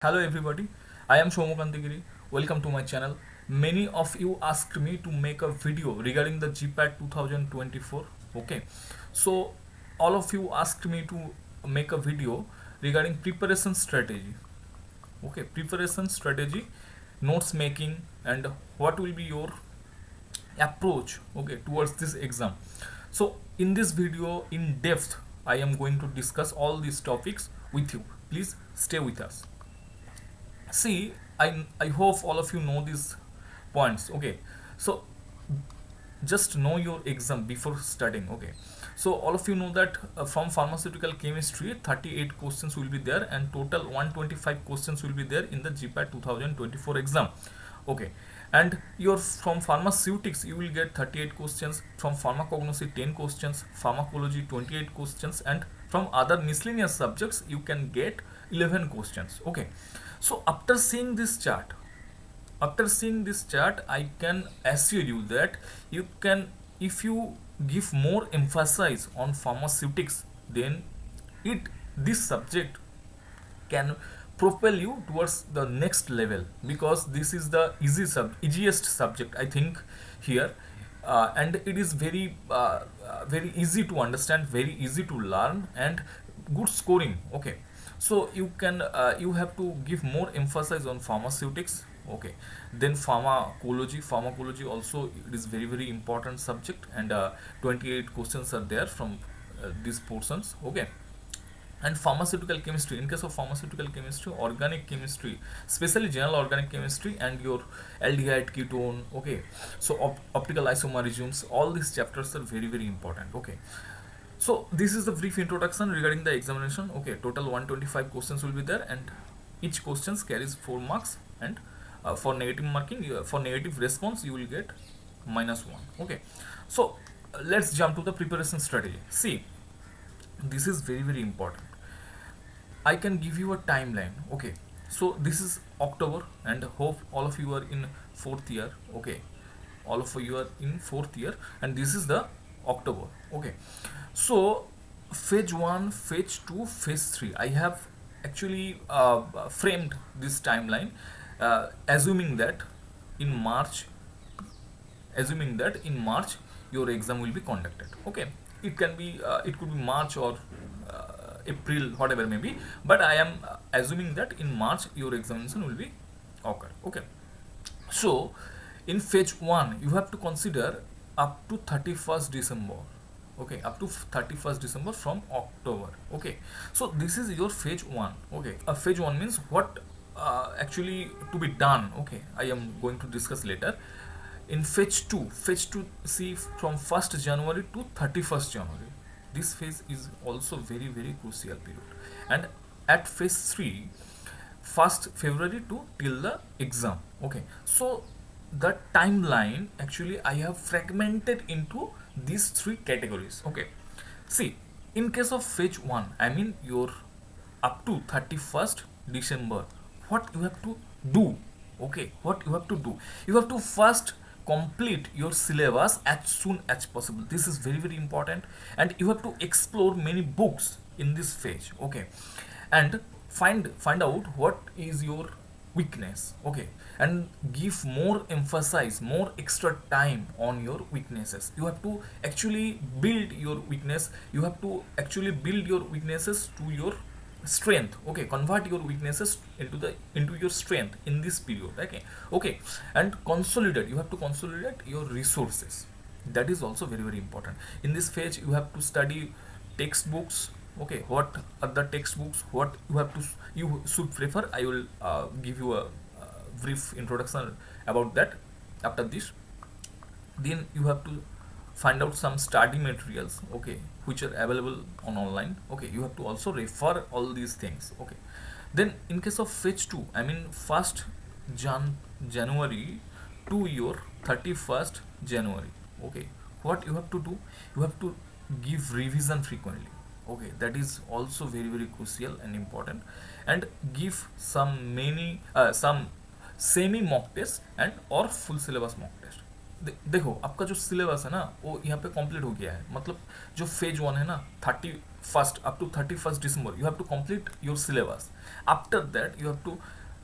Hello everybody, I am Shomokantigiri. Welcome to my channel. Many of you asked me to make a video regarding the GPAT 2024. Okay, so all of you asked me to make a video regarding preparation strategy. Okay, preparation strategy, notes making, and what will be your approach, okay, towards this exam. So in this video in depth I am going to discuss all these topics with you. Please stay with us. See, I hope all of you know these points. Okay, so just know your exam before studying. Okay, so all of you know that from pharmaceutical chemistry 38 questions will be there and total 125 questions will be there in the GPAT 2024 exam. Okay, and your from pharmaceutics you will get 38 questions, from pharmacognosy 10 questions, pharmacology 28 questions, and from other miscellaneous subjects you can get 11 questions. Okay, so after seeing this chart I can assure you that you can, if you give more emphasis on pharmaceutics, then it this subject can propel you towards the next level, because this is the easiest subject I think here. And it is very easy to understand, very easy to learn, and good scoring. Okay, so you have to give more emphasis on pharmaceutics. Okay, then pharmacology also, it is very important subject, and 28 questions are there from these portions. Okay, and pharmaceutical chemistry, in case of pharmaceutical chemistry, organic chemistry, especially general organic chemistry, and your aldehyde ketone. Okay, so optical isomerisms, all these chapters are very important. Okay, so this is the brief introduction regarding the examination. Okay, total 125 questions will be there, and each questions carries 4 marks, and for negative marking, for negative response you will get -1. Okay, so let's jump to the preparation strategy. See, this is very important. I can give you a timeline. Okay, so this is October, and hope all of you are in fourth year. Okay, all of you are in fourth year, and this is the October. Okay, so phase 1, phase 2, phase 3, I have actually framed this timeline, assuming that in March your exam will be conducted. Okay, it could be March or April, whatever may be, but I am assuming that in March your examination will be occur. Okay, so in phase 1 you have to consider up to 31st December. Okay, up to 31st December from October. Okay, so this is your phase 1. Okay, phase 1 means what actually to be done. Okay, I am going to discuss later. In phase 2, see, from 1st January to 31st January, this phase is also very crucial period. And at phase 3, 1st February to till the exam. Okay, so the timeline actually I have fragmented into these 3 categories. Okay, see, in case of phase 1, I mean your up to 31st December, what you have to do. Okay, what you have to do, you have to first complete your syllabus as soon as possible. This is very important, and you have to explore many books in this phase. Okay, and find out what is your weakness. Okay, and give more emphasis, more extra time on your weaknesses. You have to actually build your weakness, you have to actually build your weaknesses to your strength. Okay, convert your weaknesses into your strength in this period. Okay, okay, and consolidate, you have to consolidate your resources. That is also very important. In this phase you have to study textbooks. Okay, what are the textbooks, what you should prefer, I will give you a brief introduction about that after this. Then you have to find out some study materials, okay, which are available on online. Okay, you have to also refer all these things. Okay, then in case of phase 2, I mean 1st January to your 31st January. Okay, what you have to do, you have to give revision frequently. Okay, that is also very crucial and important, and give some semi mock test and or full syllabus mock test. देखो आपका जो syllabus है ना वो यहाँ पे complete हो गया है, मतलब जो फेज 1 है ना 30 first up to 31st December you have to complete your syllabus. After that you have to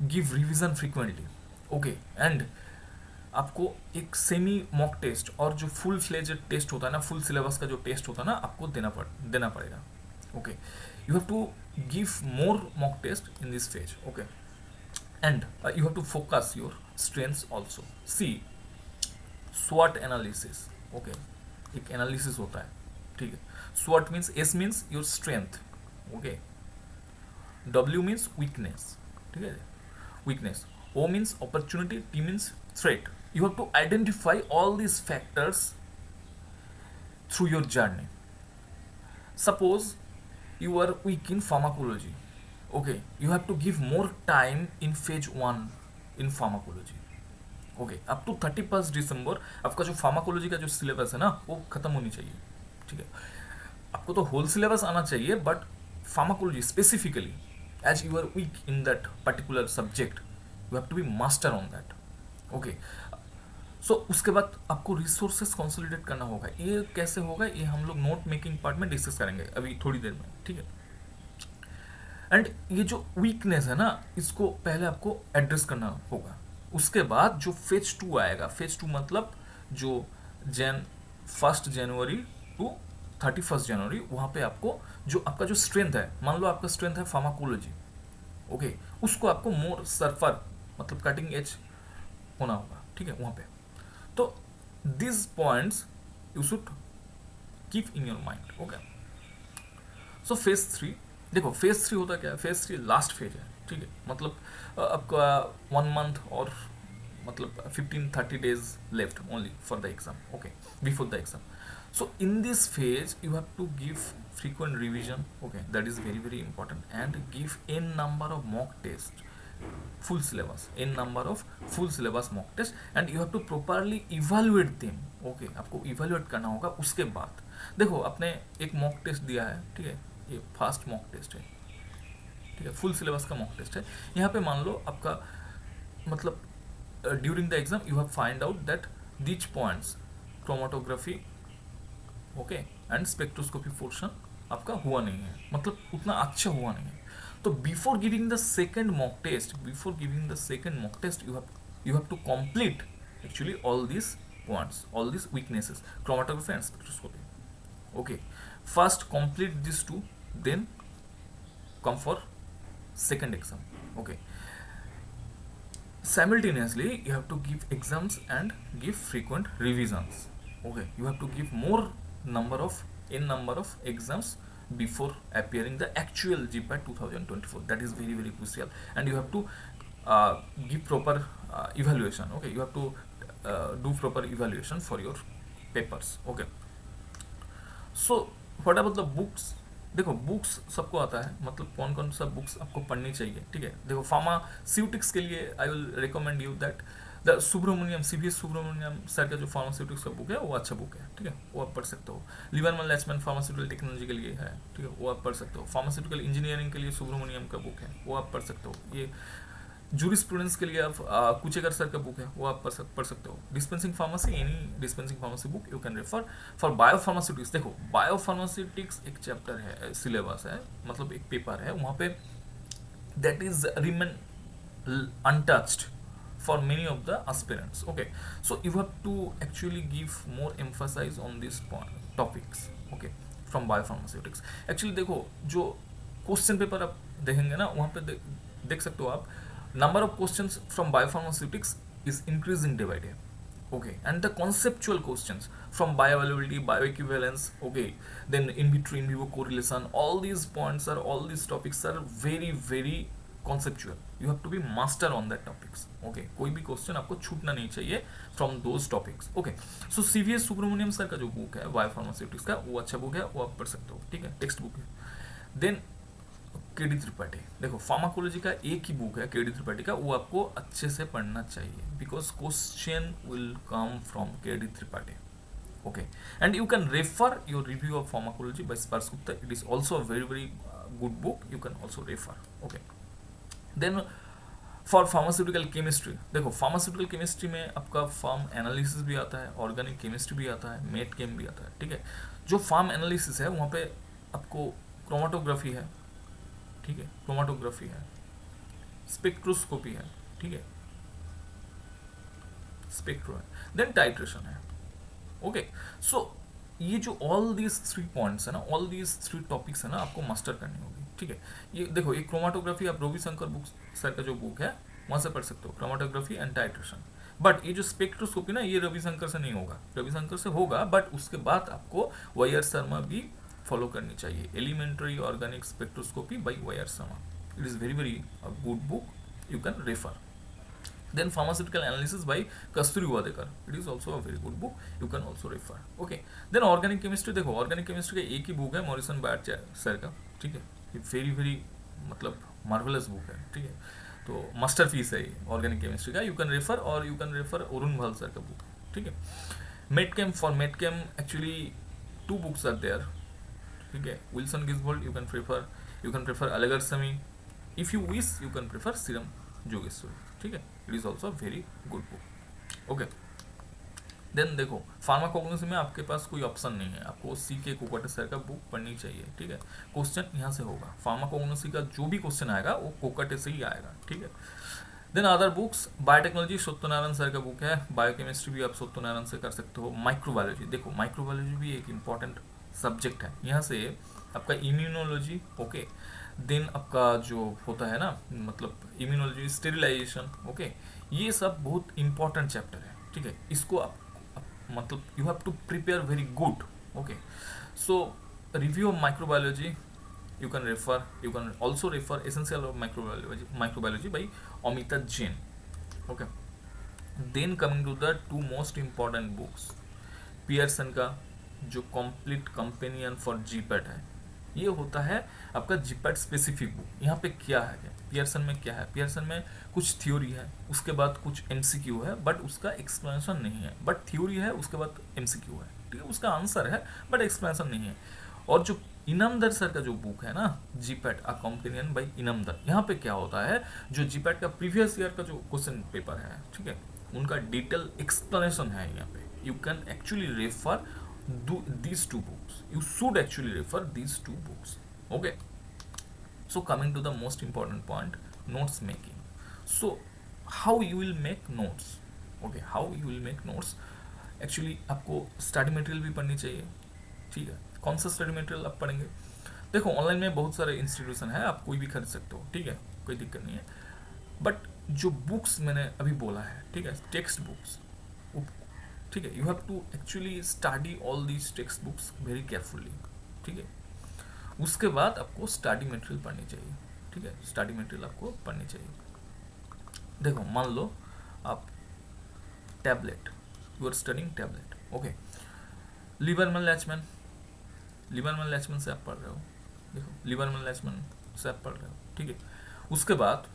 give revision frequently. Okay, and आपको एक सेमी मॉक टेस्ट और जो फुल फ्लेज टेस्ट होता है ना, फुल सिलेबस का जो टेस्ट होता है ना, आपको देना पड़ेगा. Okay, you have to give more mock test in this phase. Okay, and you have to focus your strengths also. See स्वॉट एनालिसिस. ओके, एक एनालिसिस होता है, ठीक है. स्वॉट means, S means your strength. Okay, W means weakness, ठीक है, weakness. O means opportunity, T means threat. You have to identify all these factors through your journey. Suppose you are weak in pharmacology. Okay, you have to give more time in phase 1 in pharmacology. Okay, up to 31st December आपका जो pharmacology का जो syllabus है ना, वो खत्म होनी चाहिए, ठीक है. आपको तो whole syllabus आना चाहिए, but pharmacology specifically, as you are weak in that particular subject, you have to be master on that. Okay, so उसके बाद आपको रिसोर्सेस कंसोलिडेट करना होगा. ये कैसे होगा, ये हम लोग नोट मेकिंग पार्ट में डिस्कस करेंगे अभी थोड़ी देर में, ठीक है. एंड ये जो वीकनेस है ना, इसको पहले आपको एड्रेस करना होगा. उसके बाद जो फेज 2 आएगा, फेज 2 मतलब जो 1 जनवरी टू 31 जनवरी, वहाँ पे आपको जो आपका जो स्ट्रेंथ है, मान लो आपका स्ट्रेंथ है फार्माकोलॉजी. ओके, उसको आपको मोर सर्फर मतलब कटिंग एज होना होगा, ठीक है, वहाँ पे. तो this points you should keep in your mind. Okay, so phase 3, देखो फेज 3 होता क्या है, फेज 3 लास्ट फेज है, ठीक है. मतलब आपका 1 मंथ और मतलब 15-30 days left only for the exam. Okay, before the exam. So in this phase you have to give frequent revision. Okay, that is very very important, and give n number of mock tests, full syllabus, n number of full syllabus mock test, and you have to properly evaluate them. Okay, आपको evaluate करना होगा. उसके बाद देखो आपने एक mock test दिया है, ठीक है, ये फर्स्ट mock test है, ठीक है, फुल सिलेबस का mock test है. यहाँ पे मान लो आपका मतलब during the exam you have find out that these points chromatography, okay, and spectroscopy portion आपका हुआ नहीं है, मतलब उतना अच्छा हुआ नहीं है. तो before giving the second mock test, you have to complete actually all these points, all these weaknesses, chromatography and spectroscopy. Okay, first complete these two, then come for second exam. Okay, simultaneously you have to give exams and give frequent revisions. Okay, you have to give more number of exams before appearing the actual GPAT 2024. That is very very crucial, and you have to give proper evaluation. Okay, you have to do proper evaluation for your papers. Okay, so what about the books? देखो books सबको आता है, मतलब कौन कौन सा books आपको पढ़नी चाहिए, ठीक है. देखो फार्मास्यूटिक्स के लिए I will recommend you that the Subramanyam, CVS Subramanyam sir का जो फार्मास्यूटिक्स का बुक है वो अच्छा बुक है, ठीक है, वो आप पढ़ सकते हो. लिबरमन लैचमैन फार्मास्यूटिकल टेक्नोलॉजी के लिए है, ठीक है, वो आप पढ़ सकते हो. फार्मास्यूटिकल इंजीनियरिंग के लिए सुब्रमण्यम का बुक है, वो आप पढ़ सकते हो. ये जूरिस्प्रूडेंस के लिए आप कुचेकर सर का बुक है, वो आप पढ़ सकते हो. Dispensing pharmacy, any dispensing pharmacy book you can refer. For biopharmaceutics, देखो बायोफार्मास्यूटिक्स एक चैप्टर है, सिलेबस है, मतलब एक पेपर है, वहाँ पे that is remain untouched for many of the aspirants. Okay, so you have to actually give more emphasis on these topics. Okay, from biopharmaceutics. Actually देखो जो क्वेश्चन पेपर आप देखेंगे ना, वहाँ पे देख सकते हो आप, number of questions from biopharmaceutics is increasing day by day. Okay, and the conceptual questions from bioavailability, bioequivalence, okay, then in vitro in vivo correlation, all these topics are very very conceptual. You have to be master on that topics. Okay, कोई भी question आपको छूटना नहीं चाहिए from those topics. Okay, so CVS Subramanyam sir का जो book है biopharmaceutics का, वो अच्छा बुक है, वो आप पढ़ सकते हो, ठीक है, टेक्स्ट बुक है. देन केडी त्रिपाठी, देखो फार्माकोलॉजी का एक ही बुक है केडी त्रिपाठी का, वो आपको अच्छे से पढ़ना चाहिए, because question will come from KD Tripathi. Okay, and you can refer your review of pharmacology by Spars Gupta. It is also a very very good book. You can also refer. Okay, then for pharmaceutical chemistry, देखो pharmaceutical chemistry में आपका farm analysis भी आता है, organic chemistry भी आता है, met केम भी आता है, ठीक है. जो फार्म एनालिसिस है वहाँ पे आपको क्रोमाटोग्राफी है, ठीक है, क्रोमाटोग्राफी है, स्पेक्ट्रोस्कोपी है, ठीक है, स्पेक्ट्रो है, देन टाइट्रेशन है। ओके, सो ये जो ऑल दीज 3 पॉइंट्स है ना, ऑल दीज 3 टॉपिक्स है ना, आपको मास्टर करनी होगी, ठीक है। ये देखो, ये क्रोमाटोग्राफी आप रविशंकर बुक सर का जो बुक है वहाँ से पढ़ सकते हो, क्रोमाटोग्राफी एंड टाइट्रेशन। बट ये जो स्पेक्ट्रोस्कोपी ना, ये रविशंकर से नहीं होगा, रविशंकर से होगा बट उसके बाद आपको वाई आर शर्मा भी फॉलो करनी चाहिए, elementary organic spectroscopy by Y R Sharma. It is very very good book, you can refer. Then pharmaceutical analysis by Kasturi Wadekar, it is also a very good book, you can also refer. Okay, then organic chemistry, देखो organic chemistry का एक ही book है Morrison Boyd sir का, ठीक है, ये very very मतलब मार्वलस बुक है, ठीक है, तो मास्टरपीस है ये ऑर्गेनिक केमिस्ट्री का, यू कैन रेफर, और you can refer Arun Bhal sir का बुक, ठीक है। Medchem, for medchem actually 2 books are there, ठीक है, Wilson Gisvold you can prefer Alagarsamy, if you wish you can prefer Sriram Jogeshwari, ठीक है, it is also very good book. Okay, then देखो pharmacognosy में आपके पास कोई ऑप्शन नहीं है, आपको CK कोकाटे सर का बुक पढ़नी चाहिए, ठीक है। क्वेश्चन यहाँ से होगा, फार्माकोग्नोसी का जो भी क्वेश्चन आएगा वो कोकाटे से ही आएगा, ठीक है। Then other books, biotechnology Satyanarayana sir का बुक है, बायोकेमिस्ट्री भी आप सत्यनारायण से कर सकते हो, माइक्रोबायोलॉजी, देखो माइक्रोबायोलॉजी भी एक इंपॉर्टेंट सब्जेक्ट है, यहाँ से आपका इम्यूनोलॉजी, ओके, देन आपका जो होता है ना मतलब इम्यूनोलॉजी, स्टेरिलाइजेशन, ओके, ये सब बहुत इंपॉर्टेंट चैप्टर है, ठीक है, इसको आप मतलब you have to prepare very good. Okay, so review of microbiology you can also refer essential of microbiology by Amita Jain. Okay, then coming to the 2 most important books, Pearson का जो complete companion for GPAT है, ये होता है आपका GPAT specific book. यहाँ पे क्या है, पियर्सन में क्या है, पियर्सन में कुछ थ्योरी है, उसके बाद कुछ एमसीक्यू है, बट उसका एक्सप्लेनेशन नहीं है, बट थ्योरी है, उसके बाद एमसीक्यू है, ठीक है, उसका आंसर है बट एक्सप्लेनेशन नहीं है। और जो इनामदार सर का जो बुक है ना, GPAT a companion by Inamdar, यहाँ पे क्या होता है, जो जीपैट का प्रीवियस ईयर का जो क्वेश्चन पेपर है, ठीक है, उनका डिटेल एक्सप्लेनेशन है यहाँ पे। You can actually refer these 2 books, you should actually refer these 2 books. Okay, so coming to the most important point, notes making. So how you will make notes, okay, how you will make notes, actually आपको study material भी पढ़नी चाहिए, ठीक है। कौन सा study material आप पढ़ेंगे, देखो ऑनलाइन में बहुत सारे इंस्टीट्यूशन है, आप कोई भी खरीद सकते हो, ठीक है, कोई दिक्कत नहीं है, बट जो बुक्स मैंने अभी बोला है, ठीक है, टेक्स्ट बुक्स, ठीक है, you have to actually study all these text books very carefully, ठीक है। उसके बाद आपको स्टडी मटेरियल पढ़नी चाहिए, ठीक है, स्टडी मटेरियल आपको पढ़नी चाहिए। देखो मान लो आप tablet, you are studying tablet, okay, Lieberman Lachman से आप पढ़ रहे हो, देखो लिबरमैन लैचमैन से आप पढ़ रहे हो, ठीक है। उसके बाद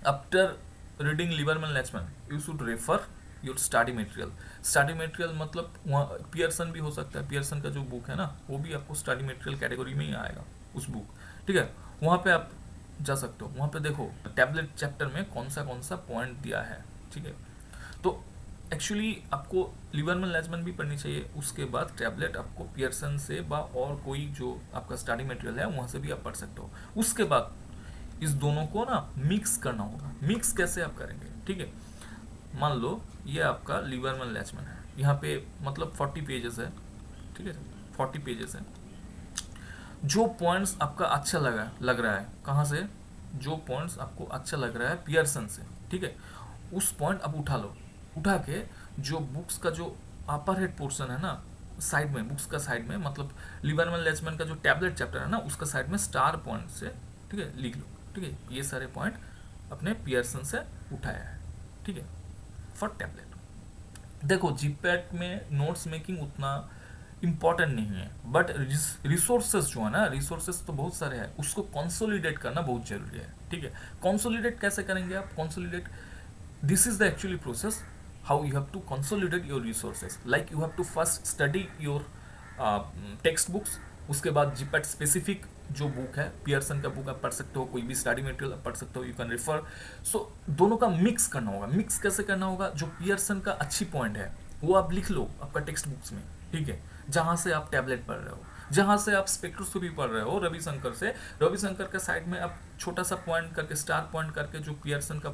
after reading Lieberman Lachman you should refer your study material. Study material मतलब वहाँ पियर्सन भी हो सकता है, पियर्सन का जो बुक है ना वो भी आपको स्टडी मटेरियल कैटेगरी में ही आएगा उस बुक, ठीक है, वहाँ पे आप जा सकते हो। वहाँ पे देखो टैबलेट चैप्टर में कौन सा पॉइंट दिया है, ठीक है। तो एक्चुअली आपको लिबरमैन लैचमैन भी पढ़नी चाहिए, उसके बाद टैबलेट आपको पियर्सन से और कोई जो आपका स्टडी मटेरियल है वहाँ से भी आप पढ़ सकते हो। उसके बाद इस दोनों को ना मिक्स करना होगा। मिक्स कैसे आप करेंगे, ठीक है, मान लो ये आपका लिबरमैन लैचमैन है, यहाँ पे मतलब 40 पेजेस है, ठीक है, 40 पेजेस है। जो पॉइंट्स आपका अच्छा लग रहा है, कहाँ से, जो पॉइंट्स आपको अच्छा लग रहा है पियर्सन से, ठीक है, उस पॉइंट आप उठा लो, उठा के जो बुक्स का जो अपर हेड पोर्शन है ना, साइड में, बुक्स का साइड में, मतलब लिबरमैन लैचमैन का जो टैबलेट चैप्टर है ना उसका साइड में स्टार पॉइंट से, ठीक है, लिख लो, ठीक है, ये सारे पॉइंट अपने पियर्सन से उठाया है, ठीक है, फॉर टैबलेट। देखो जीपैट में नोट्स मेकिंग उतना इम्पॉर्टेंट नहीं है, बट रिसोर्सेज जो है ना, रिसोर्सेज तो बहुत सारे हैं, उसको कंसोलिडेट करना बहुत जरूरी है, ठीक है। कंसोलिडेट कैसे करेंगे आप, consolidate, this is the actually process how you have to consolidate your resources. Like you have to first study your text books, उसके बाद जीपैट स्पेसिफिक जो बुक है, पियर्सन का बुक आप पढ़ सकते हो, कोई भी स्टडी मटेरियल आप पढ़ सकते हो, यू कैन रेफर। सो दोनों का मिक्स करना होगा। मिक्स कैसे करना होगा, जो पियर्सन का अच्छी पॉइंट है वो आप लिख लो आपका टेक्स्ट बुक्स में, ठीक है, जहाँ से आप टैबलेट पढ़ रहे हो, जहाँ से आप स्पेक्ट्रोस्कोपी पढ़ रहे हो रविशंकर से, रविशंकर के साइड में आप छोटा सा पॉइंट करके, स्टार पॉइंट करके, जो पियर्सन का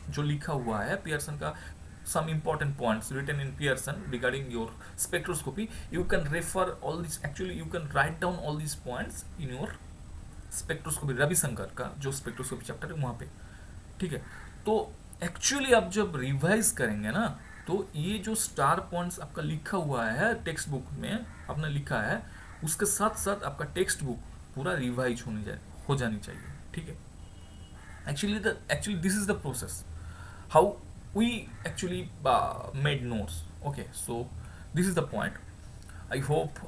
जो लिखा हुआ है, पियर्सन का some important points written in Pearson regarding your spectroscopy, you can refer all these, actually you can write down all these points in your spectroscopy, Ravishankar का जो स्पेक्ट्रोस्कोपी चैप्टर है वहाँ पे, ठीक है। तो एक्चुअली आप जब रिवाइज करेंगे ना, तो ये जो स्टार पॉइंट्स आपका लिखा हुआ है टेक्स्ट बुक में आपने लिखा है, उसके साथ साथ आपका टेक्स्ट बुक पूरा रिवाइज हो जानी चाहिए, ठीक है। Actually this is the process how we actually made notes. Okay, so this is the point. I hope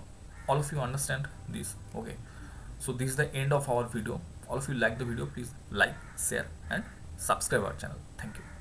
all of you understand this. Okay, so this is the end of our video. All of you like the video, please like, share and subscribe our channel. Thank you.